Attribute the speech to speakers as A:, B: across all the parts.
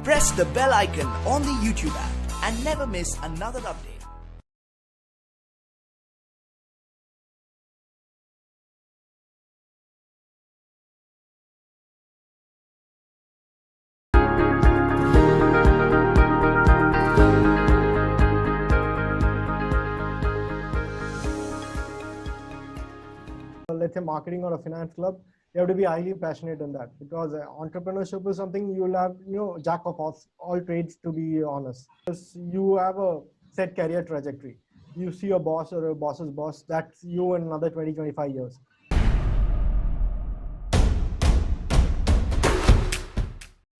A: Press the bell icon on the YouTube app and never miss another update.
B: Let's say marketing or a finance club, you have to be highly passionate in that, because entrepreneurship is something you'll have, jack of all trades, to be honest. Because you have a set career trajectory. You see your boss or a boss's boss, that's you in another 20-25 years.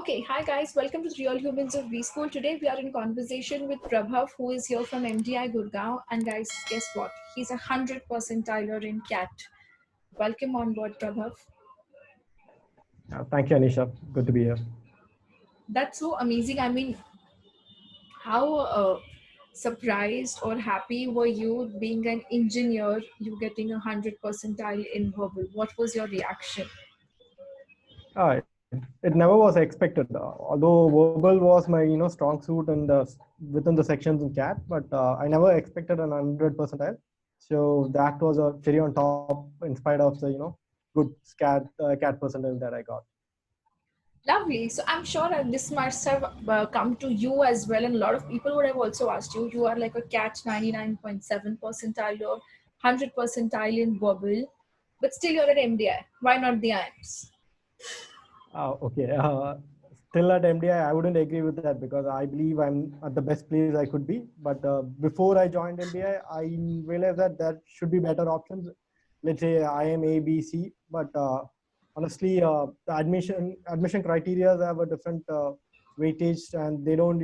C: Okay, hi guys, welcome to Real Humans of B School. Today we are in conversation with Prabhav, who is here from MDI Gurgaon. And guys, guess what? He's 100 percentiler in CAT. Welcome on board, Prabhav.
B: Thank you, Anisha. Good to be here.
C: That's so amazing. I mean, how surprised or happy were you being an engineer, you getting 100 percentile in verbal? What was your reaction?
B: It never was expected. Although verbal was my strong suit and within the sections in CAT, but I never expected an 100 percentile. So that was a cherry on top, in spite of the good CAT percentile that I got.
C: Lovely. So I'm sure this must have come to you as well, and a lot of people would have also asked you. You are like a CAT 99.7 percentile or 100 percentile in verbal, but still you're at MDI. Why not the IIMS?
B: Okay. Still at MDI, I wouldn't agree with that, because I believe I'm at the best place I could be. But before I joined MDI, I realized that there should be better options. Let's say IIM A, B, C. But honestly, the admission criteria have a different weightage, and they don't,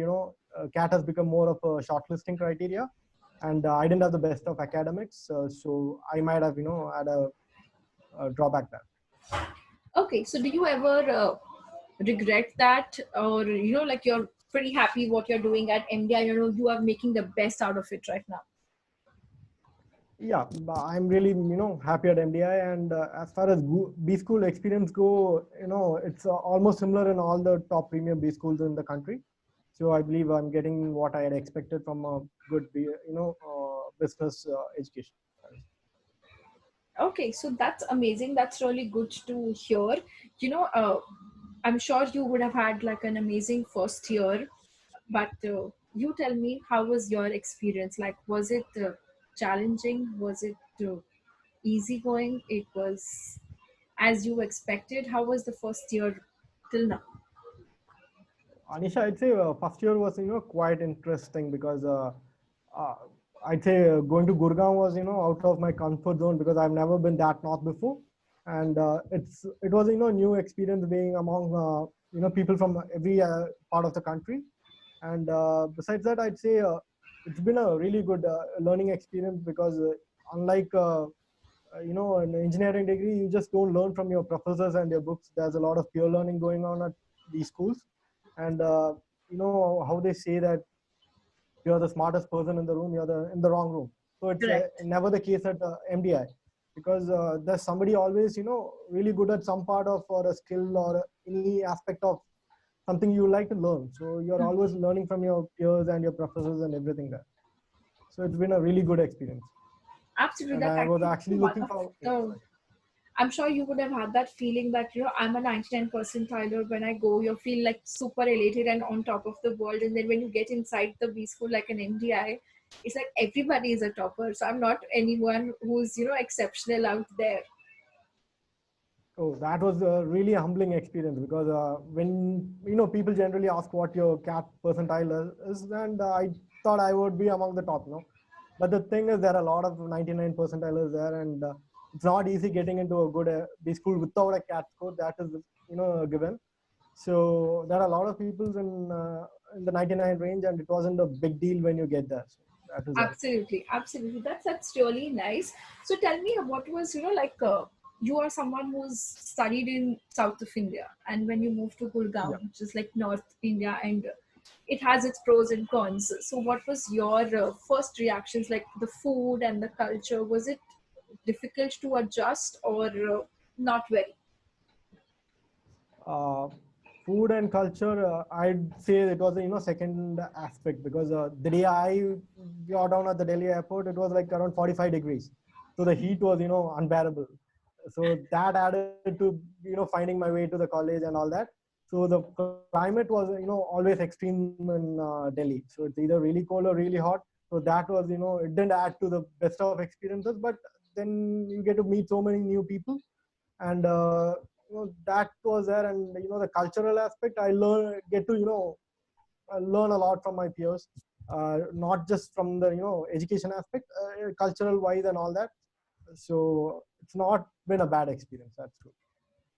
B: CAT has become more of a shortlisting criteria. And I didn't have the best of academics, so I might have, had a drawback there.
C: Okay. So do you ever regret that, or like you're pretty happy what you're doing at MDI? You are making the best out of it right now.
B: Yeah, I'm really happy at MDI, and as far as B school experience go, it's almost similar in all the top premium B schools in the country. So I believe I'm getting what I had expected from a good business education.
C: Okay, so that's amazing. That's really good to hear. I'm sure you would have had like an amazing first year, but you tell me, how was your experience? Like, was it challenging? Was it easygoing? It was as you expected? How was the first year till now?
B: Anisha, I'd say first year was quite interesting, because uh, I'd say going to Gurgaon was out of my comfort zone, because I've never been that north before, and it was new experience being among people from every part of the country. And besides that, I'd say it's been a really good learning experience, because unlike an engineering degree, you just don't learn from your professors and your books. There's a lot of peer learning going on at these schools. And how they say that you're the smartest person in the room, you're in the wrong room. So it's
C: Correct.
B: never the case at MDI, because there's somebody always really good at some part of, or a skill, or any aspect of something you like to learn. So you're always learning from your peers and your professors and everything there. So it's been a really good experience.
C: Absolutely.
B: And
C: That's
B: I was actually
C: one
B: looking
C: of
B: for.
C: the I'm sure you would have had that feeling that, I'm a 99 percentiler. When I go, you feel like super elated and on top of the world. And then when you get inside the B school, like an MDI, it's like everybody is a topper. So I'm not anyone who's, exceptional out there.
B: Oh, that was a really humbling experience, because when people generally ask what your CAT percentile is, and I thought I would be among the top, But the thing is, there are a lot of 99 percentiles there, and it's not easy getting into a good B school without a CAT score. That is a given. So there are a lot of people in the 99 range, and it wasn't a big deal when you get there. So that is that.
C: Absolutely, absolutely. That's really nice. So tell me, what was you are someone who's studied in south of India, and when you moved to
B: Yeah.
C: Gurgaon, which is like North India, and it has its pros and cons. So what was your first reactions, like the food and the culture? Was it difficult to adjust or not very?
B: Uh, food and culture, I'd say it was a second aspect, because the day I got down at the Delhi airport, it was like around 45 degrees, so the heat was unbearable. So that added to finding my way to the college and all that. So the climate was always extreme in Delhi. So it's either really cold or really hot. So that was it didn't add to the best of experiences, but then you get to meet so many new people, and that was there. And the cultural aspect, I get to learn a lot from my peers, not just from the education aspect, cultural wise and all that. So it's not been a bad experience, that's true.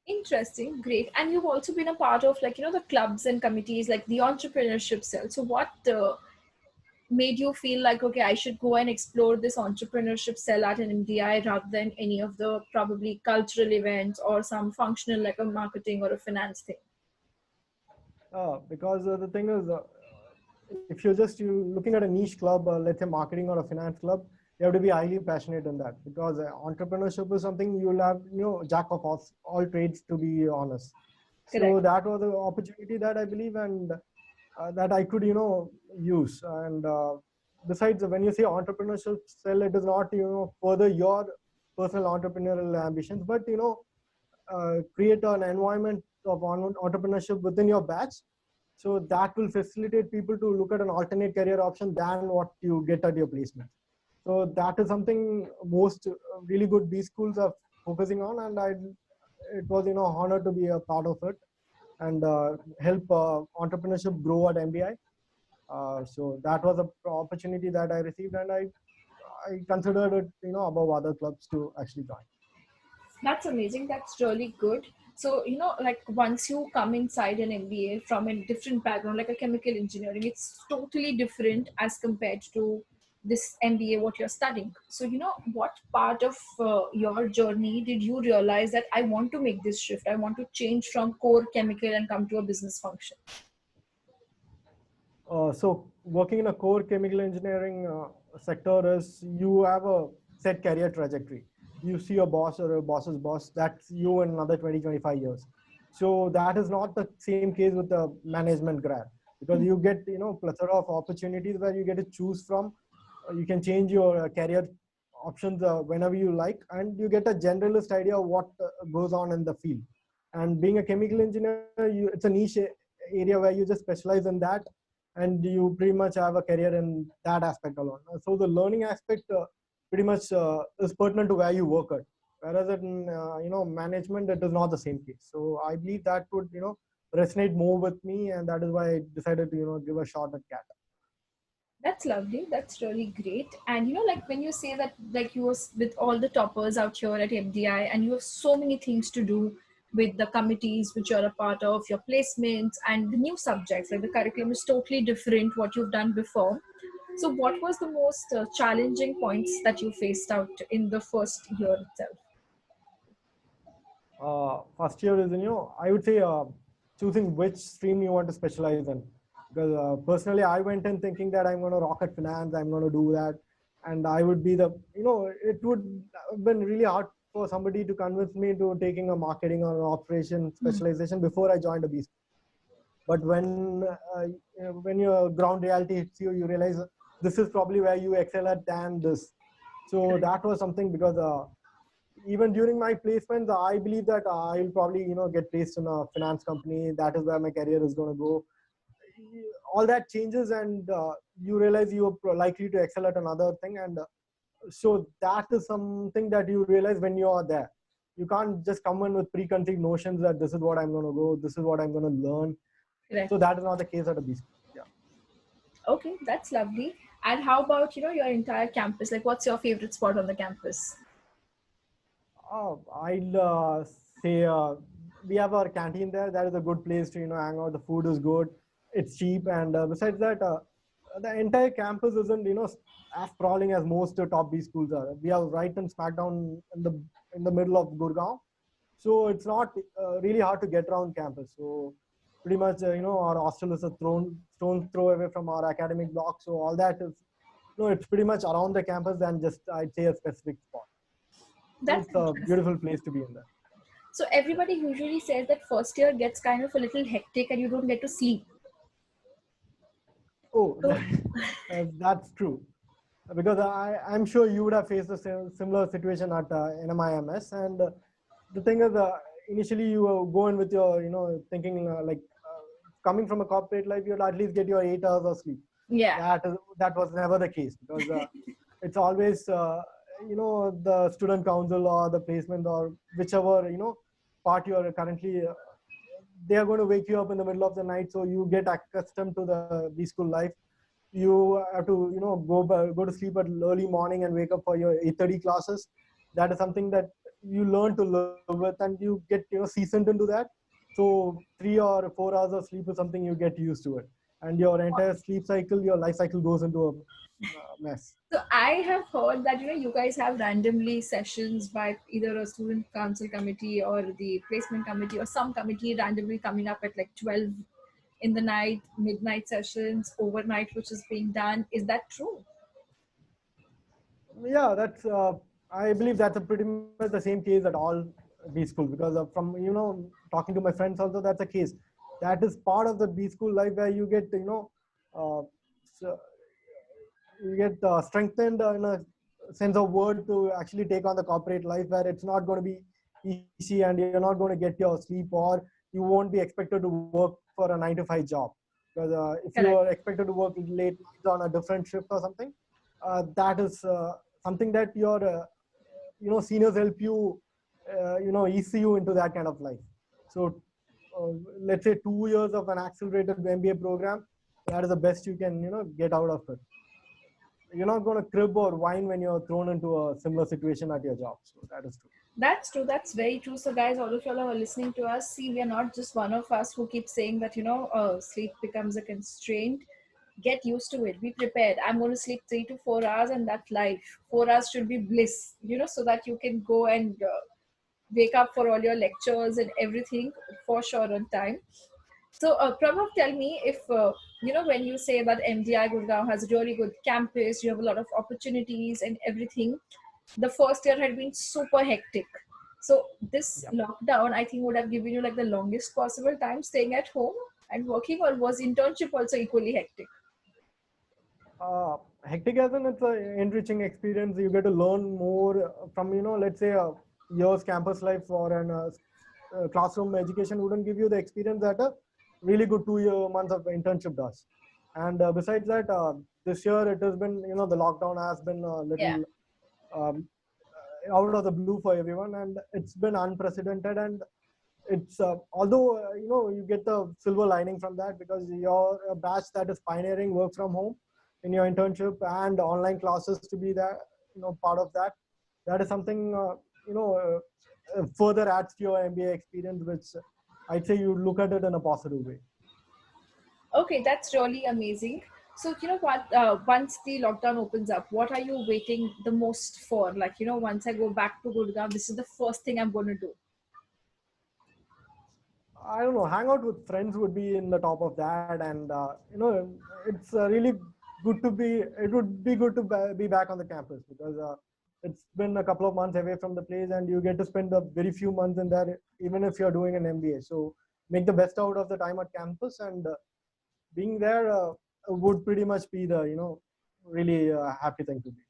C: Interesting, great. And you've also been a part of the clubs and committees, like the entrepreneurship cell. So what made you feel like, okay, I should go and explore this entrepreneurship cell at an MDI rather than any of the probably cultural events or some functional like a marketing or a finance thing?
B: Because the thing is, if you're just looking at a niche club, let's say marketing or a finance club, you have to be highly passionate in that, because entrepreneurship is something you'll have jack of all trades, to be honest. So
C: Correct.
B: that was the opportunity that I believe, and that I could use. And besides, when you say entrepreneurship cell, it is not further your personal entrepreneurial ambitions, but create an environment of entrepreneurship within your batch. So that will facilitate people to look at an alternate career option than what you get at your placement. So that is something most really good B schools are focusing on, and it was honor to be a part of it, and help entrepreneurship grow at MBI. So that was an opportunity that I received, and I considered it above other clubs to actually join.
C: That's amazing. That's really good. So, like once you come inside an MBA from a different background, like a chemical engineering, it's totally different as compared to this MBA, what you're studying. So, what part of your journey did you realize that I want to make this shift? I want to change from core chemical and come to a business function.
B: So working in a core chemical engineering sector is, you have a set career trajectory. You see your boss or your boss's boss, that's you in another 20, 25 years. So that is not the same case with the management grad, because you get, plethora of opportunities where you get to choose from. You can change your career options whenever you like, and you get a generalist idea of what goes on in the field. And being a chemical engineer, it's a niche area where you just specialize in that, and you pretty much have a career in that aspect alone. So the learning aspect pretty much is pertinent to where you work at. Whereas in management, it is not the same case. So I believe that would resonate more with me, and that is why I decided to give a shot at CAT.
C: That's lovely. That's really great. And like when you say that, like you was with all the toppers out here at MDI, and you have so many things to do with the committees which you're a part of, your placements, and the new subjects, like the curriculum is totally different what you've done before. So, what was the most challenging points that you faced out in the first year itself?
B: First year is, I would say choosing which stream you want to specialize in. Because personally, I went in thinking that I'm going to rock at finance, I'm going to do that. And I would be it would have been really hard for somebody to convince me to taking a marketing or an operation specialization before I joined a B school. But when your ground reality hits you, you realize this is probably where you excel at than this. So that was something, because even during my placements, I believe that I'll probably get placed in a finance company. That is where my career is going to go. All that changes, and you realize you're likely to excel at another thing. And so that is something that you realize when you are there. You can't just come in with preconceived notions that this is what I'm going to go, this is what I'm going to learn.
C: Correct.
B: So that is not the case at a B school. Yeah.
C: Okay, that's lovely. And how about your entire campus? Like, what's your favorite spot on the campus?
B: I'll say we have our canteen there. That is a good place to hang out. The food is good. It's cheap, and besides that, the entire campus isn't as sprawling as most top B schools are. We are right in smackdown in the middle of Gurgaon, so it's not really hard to get around campus. So pretty much our hostel is a stone throw away from our academic block. So all that is it's pretty much around the campus than just, I'd say, a specific spot.
C: That's
B: It's a beautiful place to be in there.
C: So everybody usually says that first year gets kind of a little hectic and you don't get to sleep.
B: Oh,
C: So
B: that's true. Because I'm sure you would have faced a similar situation at NMIMS. And the thing is, initially you go in with your, thinking coming from a corporate life, you'll at least get your 8 hours of sleep.
C: yeah,
B: That was never the case because it's always, the student council or the placement or whichever, part you are currently, they are going to wake you up in the middle of the night. So you get accustomed to the B school life. You have to go to sleep at early morning and wake up for your 8:30 classes. That is something that you learn to live with, and you get seasoned into that. So 3 or 4 hours of sleep is something you get used to it, and your entire sleep cycle, your life cycle goes into a mess.
C: so I have heard that you guys have randomly sessions by either a student council committee or the placement committee or some committee randomly coming up at like 12 in the night, midnight sessions, overnight, which is being done. Is that true?
B: Yeah, that's I believe that's a pretty much the same case at all B school because from talking to my friends also that's the case. That is part of the B school life where you get uh, so you get strengthened in a sense of word to actually take on the corporate life where it's not going to be easy and you're not going to get your sleep or you won't be expected to work for a 9 to 5 job because if you
C: Correct.
B: are expected to work late nights on a different shift or something that is something that your seniors help you ease you into that kind of life. So uh, let's say 2 years of an accelerated MBA program, that is the best you can get out of it. You're not going to crib or whine when you're thrown into a similar situation at your job. So that is true.
C: That's true. That's very true. So, guys, all of y'all are listening to us. See, we are not just one of us who keeps saying that, sleep becomes a constraint. Get used to it. Be prepared. I'm going to sleep 3 to 4 hours, and that's life. 4 hours should be bliss, so that you can go and wake up for all your lectures and everything for sure on time. So, Prabhav, tell me if, when you say that MDI Gurgaon has a really good campus, you have a lot of opportunities and everything, the first year had been super hectic. So, this
B: Yeah.
C: lockdown, I think, would have given you like the longest possible time staying at home and working, or was internship also equally hectic?
B: Uh, Hectic as in it's an enriching experience. You get to learn more from, let's say a year's campus life or an classroom education wouldn't give you the experience that a really good 2 year months of internship does. And besides that, this year it has been, the lockdown has been a
C: Yeah.
B: little um, out of the blue for everyone, and it's been unprecedented. And it's although you get the silver lining from that because you're a batch that is pioneering work from home in your internship and online classes to be that part of that. That is something further adds to your MBA experience, which I'd say you look at it in a positive way.
C: Okay, that's really amazing. So, you know what? Once the lockdown opens up, what are you waiting the most for? Like, once I go back to Gurgaon, this is the first thing I'm going to do.
B: I don't know, hang out with friends would be in the top of that, and it's really good to be. It would be good to be back on the campus because it's been a couple of months away from the place, and you get to spend a very few months in there, even if you're doing an MBA. So make the best out of the time at campus, and being there would pretty much be the really happy thing to be.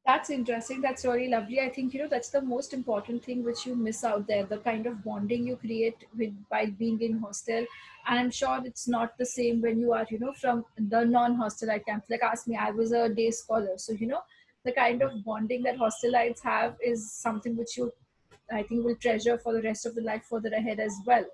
C: That's interesting. That's really lovely. I think, that's the most important thing which you miss out there, the kind of bonding you create with by being in hostel. And I'm sure it's not the same when you are, from the non-hostel at camp. Like ask me, I was a day scholar. So, the kind of bonding that hostelites have is something which you, I think, will treasure for the rest of the life further ahead as well.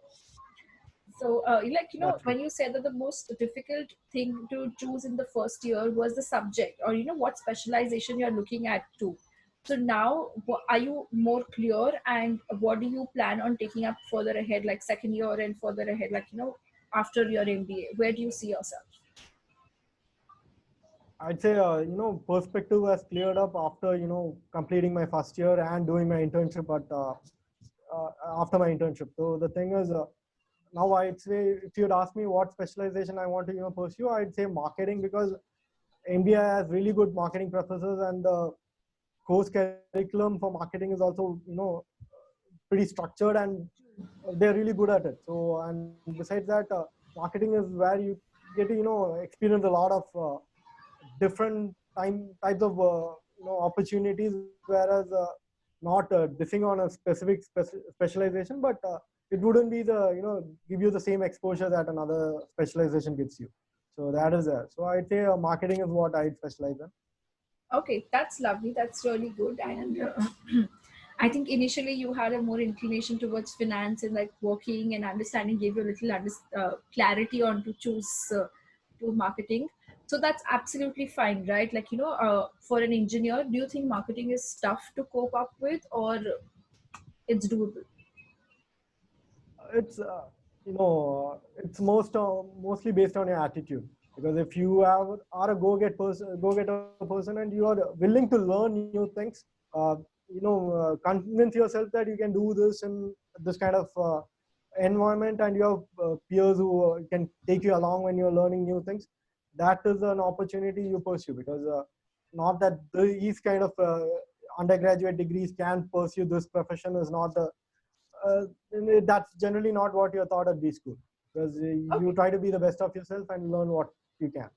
C: So,
B: That's true.
C: when you said that the most difficult thing to choose in the first year was the subject, or what specialization you're looking at too. So now, are you more clear, and what do you plan on taking up further ahead, like second year and further ahead, like after your MBA? Where do you see yourself?
B: I'd say, perspective has cleared up after, completing my first year and doing my internship uh, after my internship. So the thing is, now I'd say if you'd ask me what specialization I want to, pursue, I'd say marketing because MBA has really good marketing professors and the course curriculum for marketing is also, pretty structured and they're really good at it. So, and besides that, marketing is where you get to, experience a lot of different types of, opportunities, whereas not dissing on a specific specialization, but it wouldn't be give you the same exposure that another specialization gives you. So that is there. So I'd say marketing is what I'd specialize in.
C: Okay, that's lovely. That's really good. And I think initially you had a more inclination towards finance and like working and understanding gave you a little clarity on to choose to marketing. So that's absolutely fine, right? Like, for an engineer, do you think marketing is tough to cope up with or it's doable?
B: It's it's mostly based on your attitude, because if you are a go-getter person and you are willing to learn new things, convince yourself that you can do this in this kind of environment, and you have peers who can take you along when you're learning new things, that is an opportunity you pursue, because not that these kind of undergraduate degrees can pursue this profession is not the uh, that's generally not what you're taught at B school, because you
C: Okay.
B: try to be the best of yourself and learn what you can.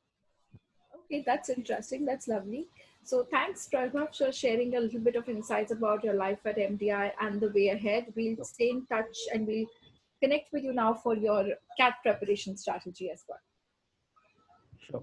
C: Okay, that's interesting. That's lovely. So thanks, Prabhav, for sharing a little bit of insights about your life at MDI and the way ahead. We'll
B: Sure.
C: stay in touch and we'll connect with you now for your CAT preparation strategy as well.
B: Sure.